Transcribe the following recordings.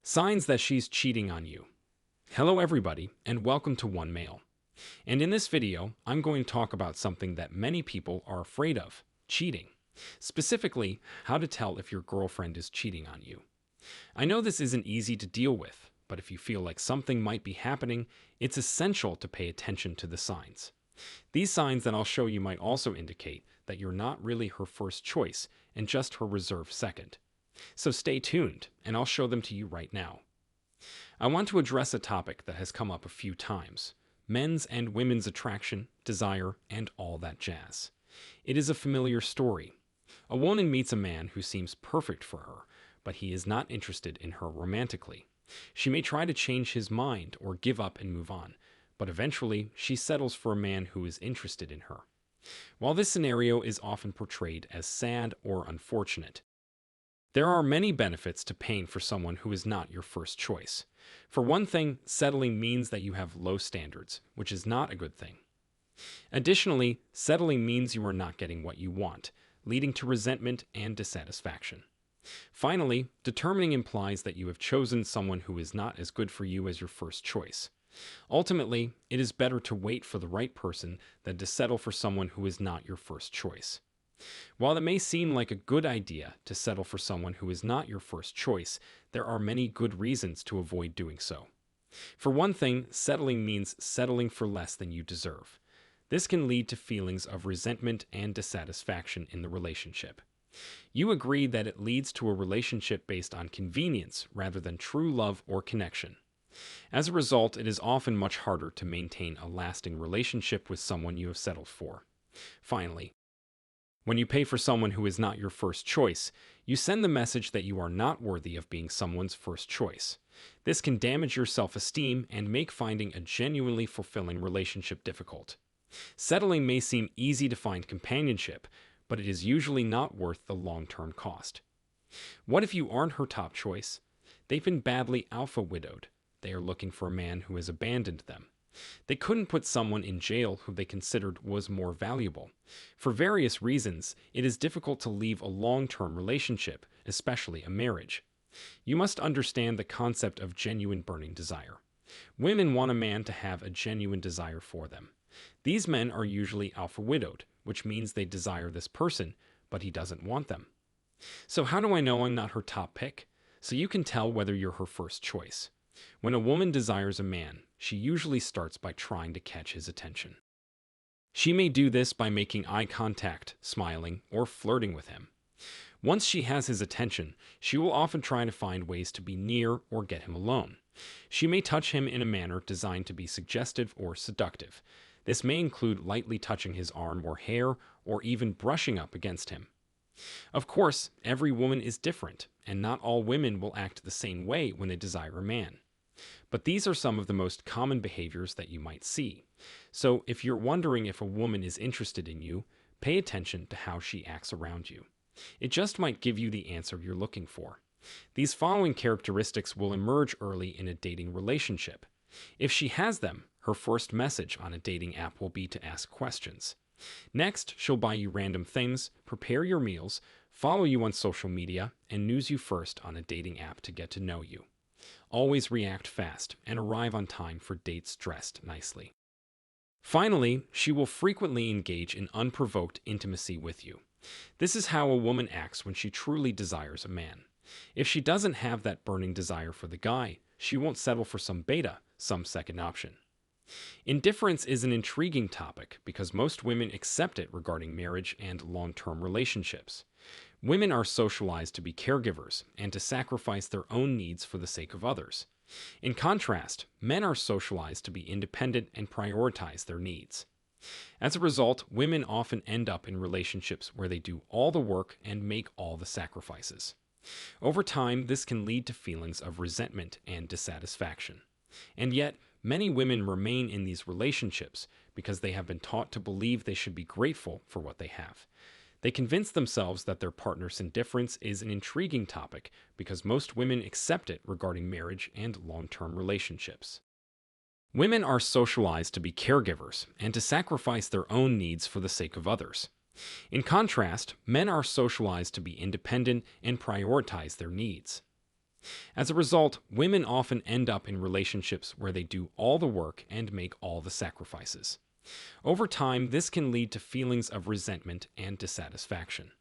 Signs that she's cheating on you. Hello everybody, and welcome to One Mail. And in this video, I'm going to talk about something that many people are afraid of, cheating. Specifically, how to tell if your girlfriend is cheating on you. I know this isn't easy to deal with, but if you feel like something might be happening, it's essential to pay attention to the signs. These signs that I'll show you might also indicate that you're not really her first choice and just her reserved second. So stay tuned, and I'll show them to you right now. I want to address a topic that has come up a few times: men's and women's attraction, desire, and all that jazz. It is a familiar story. A woman meets a man who seems perfect for her, but he is not interested in her romantically. She may try to change his mind or give up and move on, but eventually she settles for a man who is interested in her. While this scenario is often portrayed as sad or unfortunate, there are many benefits to paying for someone who is not your first choice. For one thing, settling means that you have low standards, which is not a good thing. Additionally, settling means you are not getting what you want, leading to resentment and dissatisfaction. Finally, determining implies that you have chosen someone who is not as good for you as your first choice. Ultimately, it is better to wait for the right person than to settle for someone who is not your first choice. While it may seem like a good idea to settle for someone who is not your first choice, there are many good reasons to avoid doing so. For one thing, settling means settling for less than you deserve. This can lead to feelings of resentment and dissatisfaction in the relationship. You agree that it leads to a relationship based on convenience rather than true love or connection. As a result, it is often much harder to maintain a lasting relationship with someone you have settled for. Finally, when you pay for someone who is not your first choice, you send the message that you are not worthy of being someone's first choice. This can damage your self-esteem and make finding a genuinely fulfilling relationship difficult. Settling may seem easy to find companionship, but it is usually not worth the long-term cost. What if you aren't her top choice? They've been badly alpha-widowed. They are looking for a man who has abandoned them. They couldn't put someone in jail who they considered was more valuable. For various reasons, it is difficult to leave a long-term relationship, especially a marriage. You must understand the concept of genuine burning desire. Women want a man to have a genuine desire for them. These men are usually alpha-widowed, which means they desire this person, but he doesn't want them. So how do I know I'm not her top pick? So you can tell whether you're her first choice. When a woman desires a man, she usually starts by trying to catch his attention. She may do this by making eye contact, smiling, or flirting with him. Once she has his attention, she will often try to find ways to be near or get him alone. She may touch him in a manner designed to be suggestive or seductive. This may include lightly touching his arm or hair, or even brushing up against him. Of course, every woman is different, and not all women will act the same way when they desire a man. But these are some of the most common behaviors that you might see. So if you're wondering if a woman is interested in you, pay attention to how she acts around you. It just might give you the answer you're looking for. These following characteristics will emerge early in a dating relationship. If she has them, her first message on a dating app will be to ask questions. Next, she'll buy you random things, prepare your meals, follow you on social media, and news you first on a dating app to get to know you. Always react fast and arrive on time for dates dressed nicely. Finally, she will frequently engage in unprovoked intimacy with you. This is how a woman acts when she truly desires a man. If she doesn't have that burning desire for the guy, she won't settle for some beta, some second option. Indifference is an intriguing topic because most women accept it regarding marriage and long-term relationships. Women are socialized to be caregivers and to sacrifice their own needs for the sake of others. In contrast, men are socialized to be independent and prioritize their needs. As a result, women often end up in relationships where they do all the work and make all the sacrifices. Over time, this can lead to feelings of resentment and dissatisfaction. And yet, many women remain in these relationships because they have been taught to believe they should be grateful for what they have. They convince themselves that their partner's indifference is an intriguing topic because most women accept it regarding marriage and long-term relationships. Women are socialized to be caregivers and to sacrifice their own needs for the sake of others. In contrast, men are socialized to be independent and prioritize their needs. As a result, women often end up in relationships where they do all the work and make all the sacrifices. Over time, this can lead to feelings of resentment and dissatisfaction.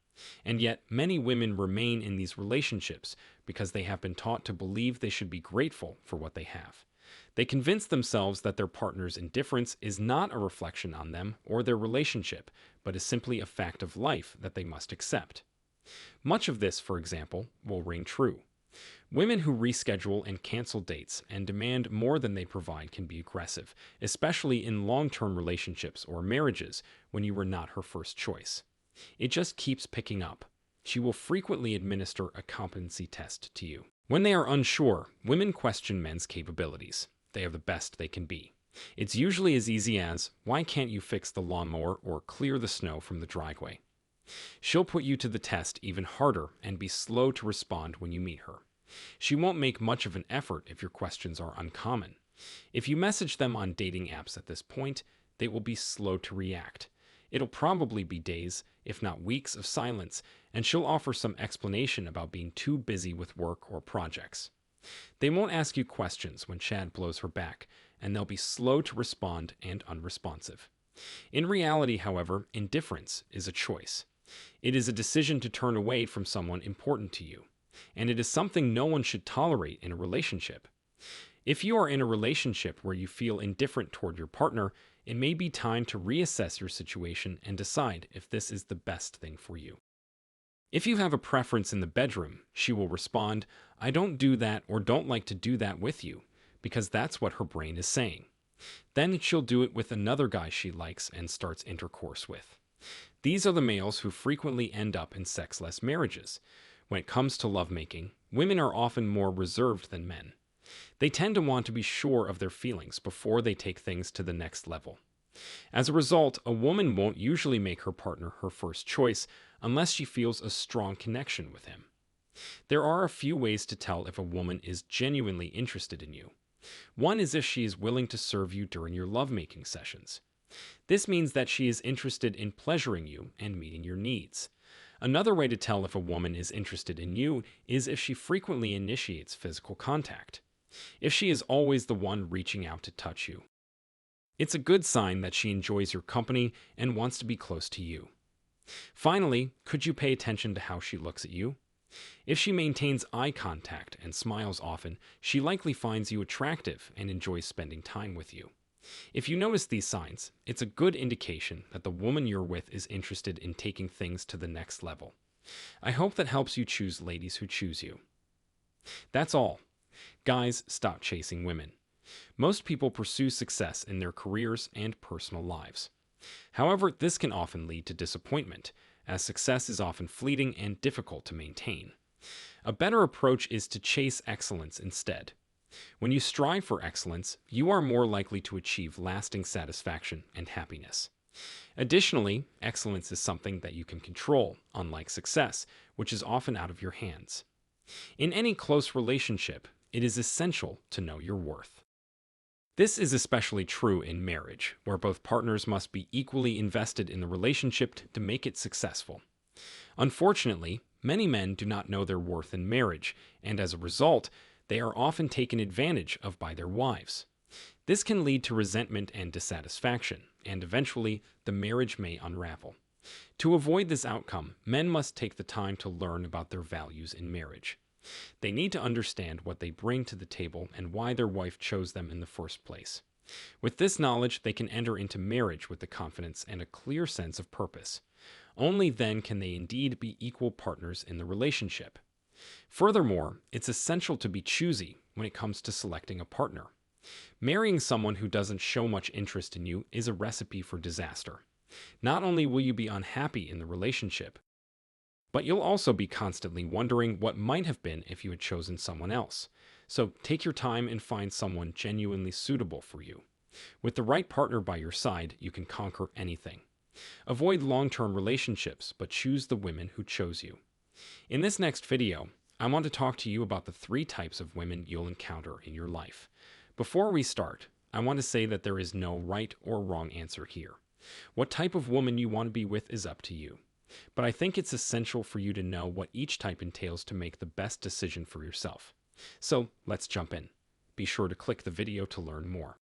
And yet, many women remain in these relationships because they have been taught to believe they should be grateful for what they have. They convince themselves that their partner's indifference is not a reflection on them or their relationship, but is simply a fact of life that they must accept. Much of this, for example, will ring true. Women who reschedule and cancel dates and demand more than they provide can be aggressive, especially in long-term relationships or marriages when you were not her first choice. It just keeps picking up. She will frequently administer a competency test to you. When they are unsure, women question men's capabilities. They are the best they can be. It's usually as easy as, "Why can't you fix the lawnmower or clear the snow from the driveway?" She'll put you to the test even harder and be slow to respond when you meet her. She won't make much of an effort if your questions are uncommon. If you message them on dating apps at this point, they will be slow to react. It'll probably be days, if not weeks, of silence, and she'll offer some explanation about being too busy with work or projects. They won't ask you questions when Chad blows her back, and they'll be slow to respond and unresponsive. In reality, however, indifference is a choice. It is a decision to turn away from someone important to you, and it is something no one should tolerate in a relationship. If you are in a relationship where you feel indifferent toward your partner, it may be time to reassess your situation and decide if this is the best thing for you. If you have a preference in the bedroom, she will respond, "I don't do that or don't like to do that with you," because that's what her brain is saying. Then she'll do it with another guy she likes and starts intercourse with. These are the males who frequently end up in sexless marriages. When it comes to lovemaking, women are often more reserved than men. They tend to want to be sure of their feelings before they take things to the next level. As a result, a woman won't usually make her partner her first choice unless she feels a strong connection with him. There are a few ways to tell if a woman is genuinely interested in you. One is if she is willing to serve you during your lovemaking sessions. This means that she is interested in pleasuring you and meeting your needs. Another way to tell if a woman is interested in you is if she frequently initiates physical contact. If she is always the one reaching out to touch you, it's a good sign that she enjoys your company and wants to be close to you. Finally, could you pay attention to how she looks at you? If she maintains eye contact and smiles often, she likely finds you attractive and enjoys spending time with you. If you notice these signs, it's a good indication that the woman you're with is interested in taking things to the next level. I hope that helps you choose ladies who choose you. That's all. Guys, stop chasing women. Most people pursue success in their careers and personal lives. However, this can often lead to disappointment, as success is often fleeting and difficult to maintain. A better approach is to chase excellence instead. When you strive for excellence, you are more likely to achieve lasting satisfaction and happiness. Additionally, excellence is something that you can control, unlike success, which is often out of your hands. In any close relationship, it is essential to know your worth. This is especially true in marriage, where both partners must be equally invested in the relationship to make it successful. Unfortunately, many men do not know their worth in marriage, and as a result, they are often taken advantage of by their wives. This can lead to resentment and dissatisfaction, and eventually, the marriage may unravel. To avoid this outcome, men must take the time to learn about their values in marriage. They need to understand what they bring to the table and why their wife chose them in the first place. With this knowledge, they can enter into marriage with the confidence and a clear sense of purpose. Only then can they indeed be equal partners in the relationship. Furthermore, it's essential to be choosy when it comes to selecting a partner. Marrying someone who doesn't show much interest in you is a recipe for disaster. Not only will you be unhappy in the relationship, but you'll also be constantly wondering what might have been if you had chosen someone else. So take your time and find someone genuinely suitable for you. With the right partner by your side, you can conquer anything. Avoid long-term relationships, but choose the women who chose you. In this next video, I want to talk to you about the 3 types of women you'll encounter in your life. Before we start, I want to say that there is no right or wrong answer here. What type of woman you want to be with is up to you. But I think it's essential for you to know what each type entails to make the best decision for yourself. So let's jump in. Be sure to click the video to learn more.